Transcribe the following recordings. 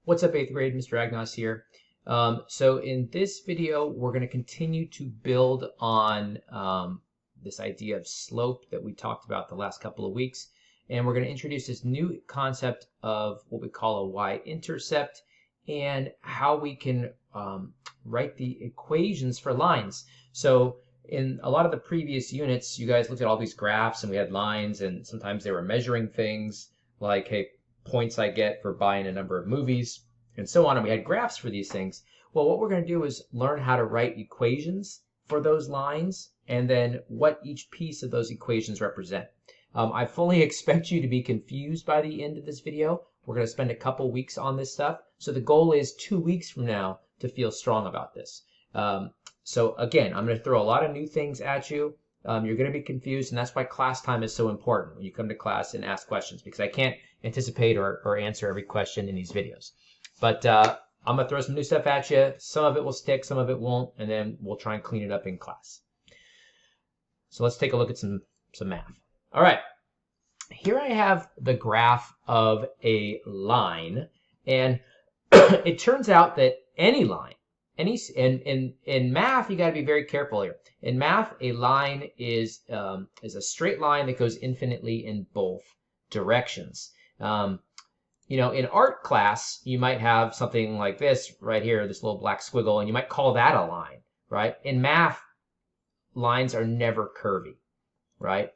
What's up, 8th grade? Mr. Agnos here. So in this video, we're going to continue to build on this idea of slope that we talked about the last couple of weeks. And we're going to introduce this new concept of what we call a y-intercept and how we can write the equations for lines. So in a lot of the previous units, you guys looked at all these graphs and we had lines, and sometimes they were measuring things like, hey, points I get for buying a number of movies, and so on. And we had graphs for these things. Well, what we're going to do is learn how to write equations for those lines and then what each piece of those equations represent. I fully expect you to be confused by the end of this video. We're going to spend a couple weeks on this stuff. So the goal is 2 weeks from now to feel strong about this. So again, I'm going to throw a lot of new things at you. You're going to be confused, and that's why class time is so important when you come to class and ask questions, because I can't anticipate or answer every question in these videos. But I'm going to throw some new stuff at you. Some of it will stick, some of it won't, and then we'll try and clean it up in class. So let's take a look at some math. All right, here I have the graph of a line, and it turns out that any line, in math, you got to be very careful here. In math, a line is a straight line that goes infinitely in both directions. You know, in art class, you might have something like this right here, this little black squiggle, and you might call that a line, right? In math, lines are never curvy, right?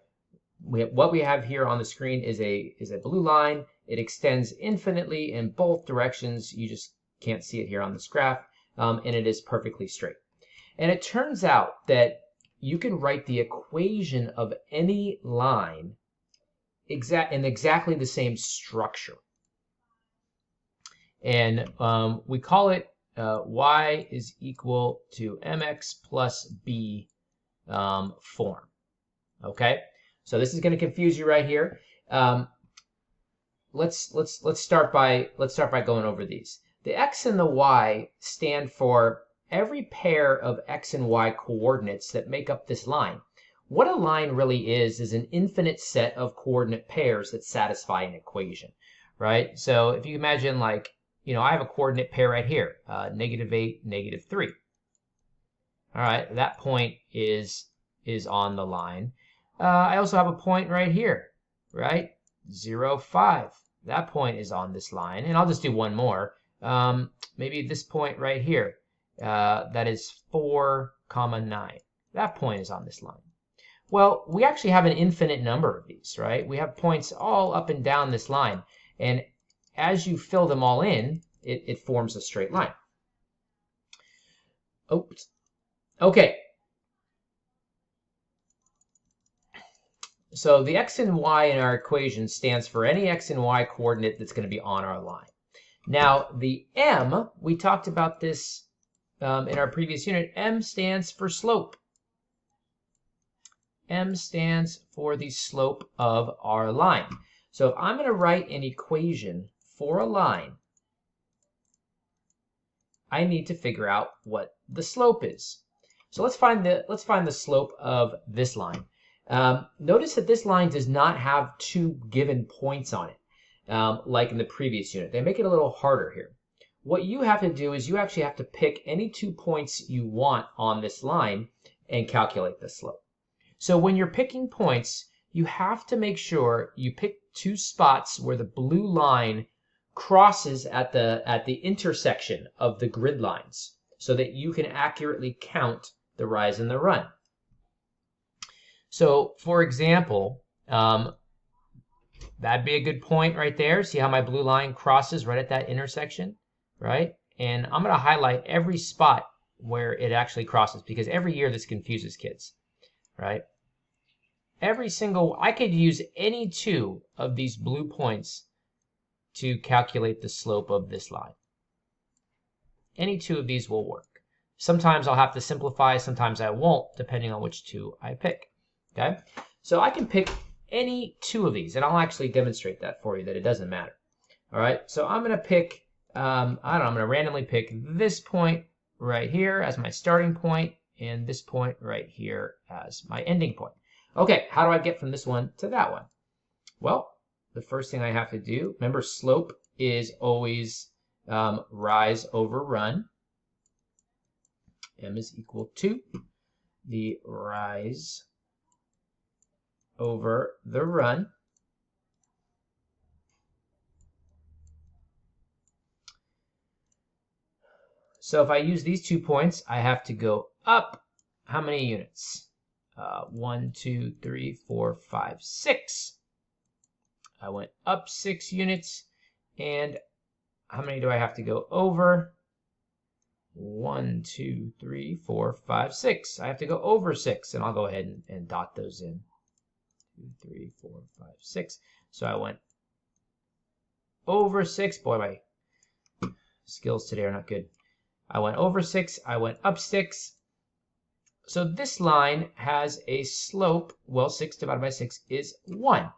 What we have here on the screen is a blue line. It extends infinitely in both directions. You just can't see it here on this graph. And it is perfectly straight. And it turns out that you can write the equation of any line in exactly the same structure. And we call it y is equal to mx plus b form. Okay, so this is going to confuse you right here. Let's start by going over these. The x and the y stand for every pair of x and y coordinates that make up this line. What a line really is an infinite set of coordinate pairs that satisfy an equation, right? So if you imagine, like, you know, I have a coordinate pair right here, -8, -3. All right, that point is on the line. I also have a point right here, right? 0, 5. That point is on this line, and I'll just do one more. Maybe this point right here, that is 4, 9. That point is on this line. Well, we actually have an infinite number of these, right? We have points all up and down this line, and as you fill them all in, it forms a straight line. Oops. Okay. So the x and y in our equation stands for any x and y coordinate that's going to be on our line. Now, the m, we talked about this in our previous unit, m stands for slope. M stands for the slope of our line. So if I'm going to write an equation for a line, I need to figure out what the slope is. So let's find the slope of this line. Notice that this line does not have 2 given points on it. Like in the previous unit. They make it a little harder here. What you have to do is you actually have to pick any 2 points you want on this line and calculate the slope. So when you're picking points, you have to make sure you pick 2 spots where the blue line crosses at the intersection of the grid lines so that you can accurately count the rise and the run. So for example, that'd be a good point right there. See how my blue line crosses right at that intersection, right? And I'm going to highlight every spot where it actually crosses, because every year this confuses kids, right? I could use any 2 of these blue points to calculate the slope of this line. Any 2 of these will work. Sometimes I'll have to simplify, sometimes I won't, depending on which 2 I pick, okay? So I can pick any 2 of these, and I'll actually demonstrate that for you, that it doesn't matter. All right, so I'm going to pick, I'm going to randomly pick this point right here as my starting point, and this point right here as my ending point. Okay, how do I get from this one to that one? Well, the first thing I have to do, remember slope is always rise over run. M is equal to the rise over the run. So if I use these 2 points, I have to go up how many units? 1, 2, 3, 4, 5, 6. I went up 6 units. And how many do I have to go over? 1, 2, 3, 4, 5, 6. I have to go over 6, and I'll go ahead and dot those in. 2, 3, 4, 5, 6. So I went over 6. Boy, my skills today are not good. I went over 6. I went up 6. So this line has a slope. Well, 6 divided by 6 is 1.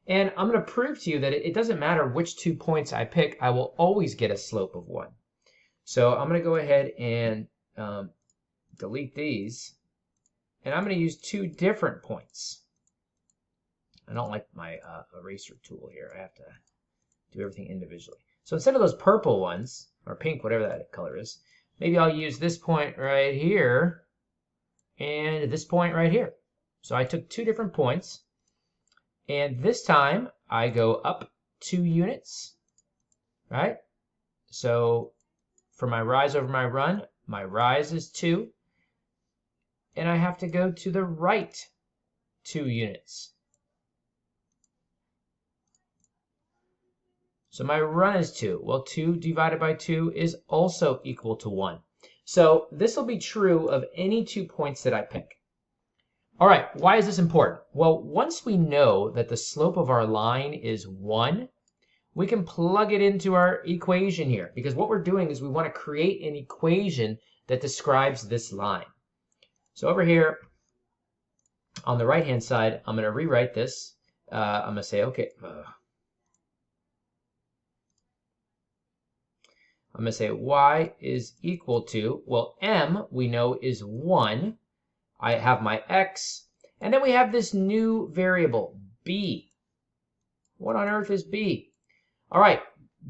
And I'm going to prove to you that it doesn't matter which 2 points I pick. I will always get a slope of 1. So I'm going to go ahead and delete these. And I'm going to use 2 different points. I don't like my eraser tool here. I have to do everything individually. So instead of those purple ones, or pink, whatever that color is, maybe I'll use this point right here and this point right here. So I took 2 different points. And this time I go up 2 units, right? So for my rise over my run, my rise is 2. And I have to go to the right 2 units. So my run is 2. Well, 2 divided by 2 is also equal to 1. So this will be true of any 2 points that I pick. All right, why is this important? Well, once we know that the slope of our line is 1, we can plug it into our equation here, because what we're doing is we want to create an equation that describes this line. So over here on the right-hand side, I'm going to rewrite this. I'm going to say, okay, I'm going to say y is equal to, well, m we know is 1. I have my x, and then we have this new variable, b. What on earth is b? All right,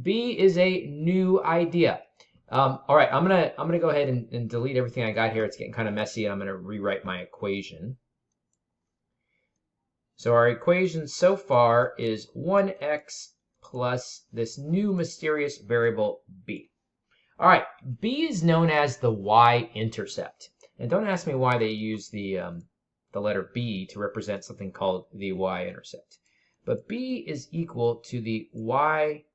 b is a new idea. All right, I'm gonna go ahead and delete everything I got here. It's getting kind of messy, and I'm gonna rewrite my equation. So our equation so far is 1x plus this new mysterious variable b. All right, b is known as the y-intercept. And don't ask me why they use the letter b to represent something called the y-intercept. But b is equal to the y-intercept.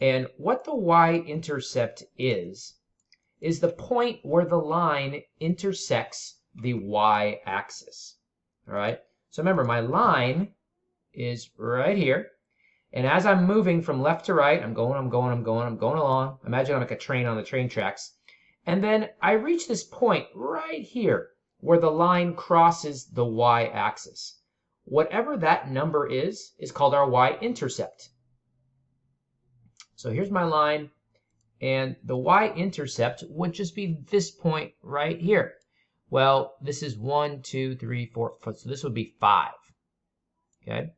And what the y-intercept is the point where the line intersects the y-axis. All right? So remember, my line is right here. And as I'm moving from left to right, I'm going along. Imagine I'm like a train on the train tracks. And then I reach this point right here where the line crosses the y-axis. Whatever that number is called our y-intercept. So here's my line, and the y-intercept would just be this point right here. Well, this is 1, 2, 3, 4, so this would be 5. Okay?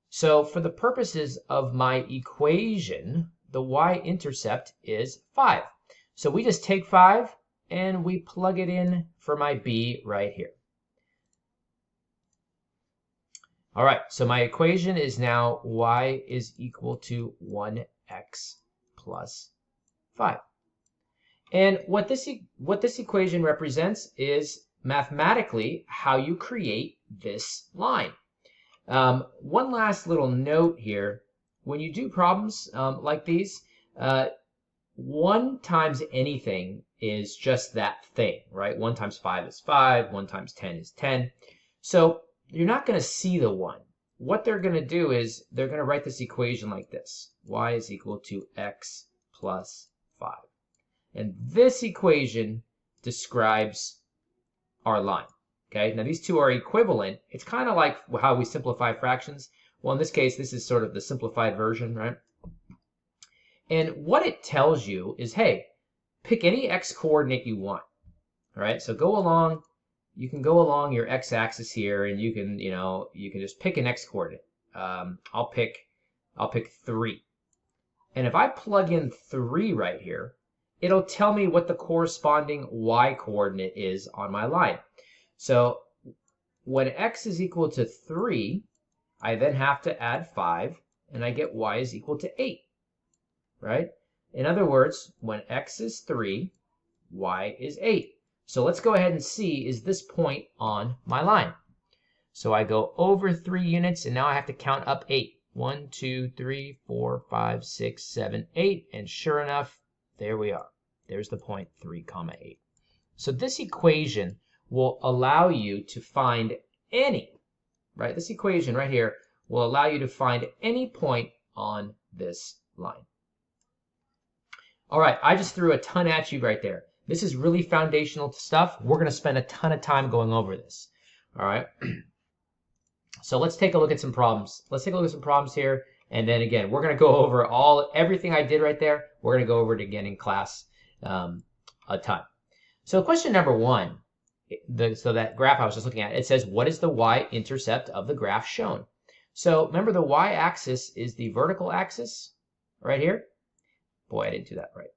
So for the purposes of my equation, the y-intercept is 5. So we just take 5 and we plug it in for my b right here. All right, so my equation is now y is equal to 1x plus 5. And what this equation represents is mathematically how you create this line. One last little note here. When you do problems like these, 1 times anything is just that thing, right? 1 times 5 is 5, 1 times 10 is 10. So you're not going to see the 1. What they're going to do is they're going to write this equation like this. Y is equal to x plus 5. And this equation describes our line. Okay, now these two are equivalent. It's kind of like how we simplify fractions. Well, in this case, this is sort of the simplified version, right? And what it tells you is, hey, pick any x coordinate you want. All right, so go along. You can go along your x-axis here, and you can, you can just pick an x coordinate. I'll pick 3. And if I plug in 3 right here, it'll tell me what the corresponding y coordinate is on my line. So when x is equal to 3, I then have to add 5, and I get y is equal to 8, right? In other words, when x is 3, y is 8. So let's go ahead and see, is this point on my line? So I go over 3 units, and now I have to count up 8. 1, 2, 3, 4, 5, 6, 7, 8, and sure enough, there we are. There's the point 3, 8. So this equation will allow you to find any, right? This equation right here will allow you to find any point on this line. All right, I just threw a ton at you right there. This is really foundational stuff. We're going to spend a ton of time going over this. All right. So let's take a look at some problems. Let's take a look at some problems here. And then again, we're going to go over everything I did right there. We're going to go over it again in class a ton. So question number 1, so that graph I was just looking at, it says, what is the y-intercept of the graph shown? So remember, the y-axis is the vertical axis right here. Boy, I didn't do that right.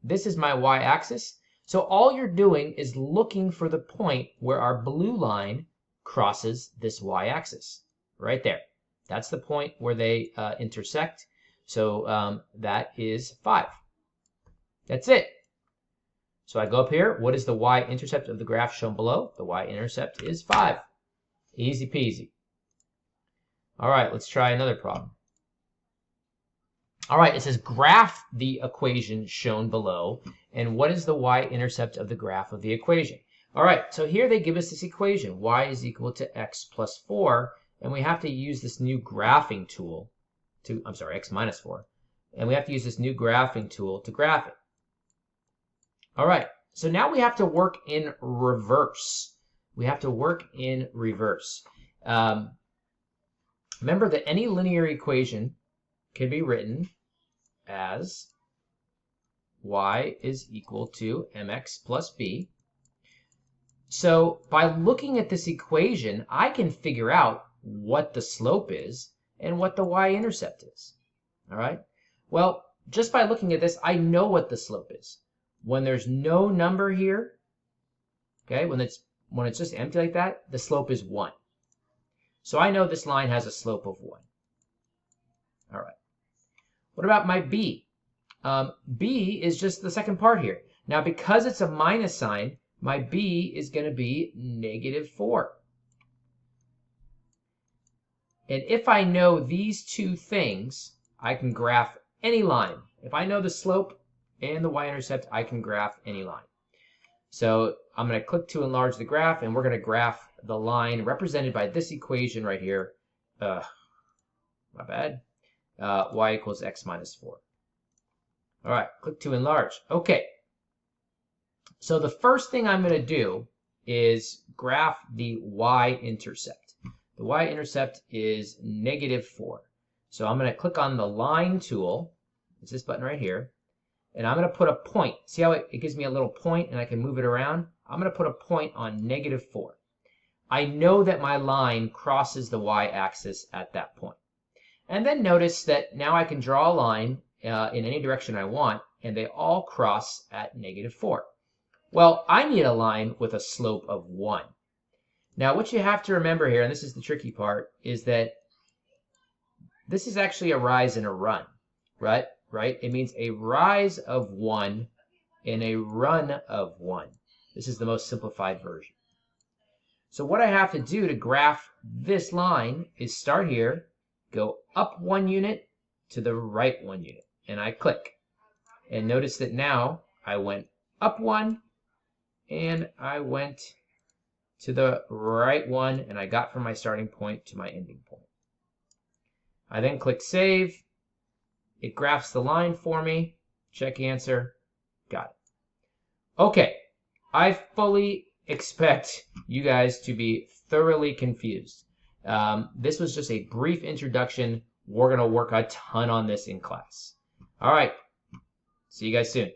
This is my y-axis. So all you're doing is looking for the point where our blue line crosses this y-axis right there. That's the point where they intersect. So that is 5. That's it. So I go up here. What is the y-intercept of the graph shown below? The y-intercept is 5. Easy peasy. All right, let's try another problem. All right, it says graph the equation shown below, and what is the y-intercept of the graph of the equation? All right, so here they give us this equation, y is equal to x plus 4, and we have to use this new graphing tool to, x minus 4, and we have to use this new graphing tool to graph it. All right, so now we have to work in reverse. We have to work in reverse. Remember that any linear equation can be written as y is equal to mx plus b. So by looking at this equation, I can figure out what the slope is and what the y-intercept is. All right? Well, just by looking at this, I know what the slope is. When there's no number here, okay, when it's just empty like that, the slope is 1. So I know this line has a slope of 1. All right. What about my b? B is just the second part here. Now, because it's a minus sign, my b is going to be -4. And if I know these two things, I can graph any line. If I know the slope and the y-intercept, I can graph any line. So I'm going to click to enlarge the graph, and we're going to graph the line represented by this equation right here. My bad. Y equals x minus 4. All right, click to enlarge. Okay. So the first thing I'm going to do is graph the y-intercept. The y-intercept is -4. So I'm going to click on the line tool. It's this button right here. And I'm going to put a point. See how it gives me a little point and I can move it around? I'm going to put a point on -4. I know that my line crosses the y-axis at that point. And then notice that now I can draw a line in any direction I want, and they all cross at -4. Well, I need a line with a slope of 1. Now, what you have to remember here, and this is the tricky part, is that this is actually a rise and a run, right? It means a rise of 1 and a run of 1. This is the most simplified version. So what I have to do to graph this line is start here, go up 1 unit to the right 1 unit, and I click. And notice that now I went up 1 and I went to the right 1, and I got from my starting point to my ending point. I then click save. It graphs the line for me. Check answer. Got it. Okay, I fully expect you guys to be thoroughly confused. This was just a brief introduction. We're going to work a ton on this in class. All right, see you guys soon.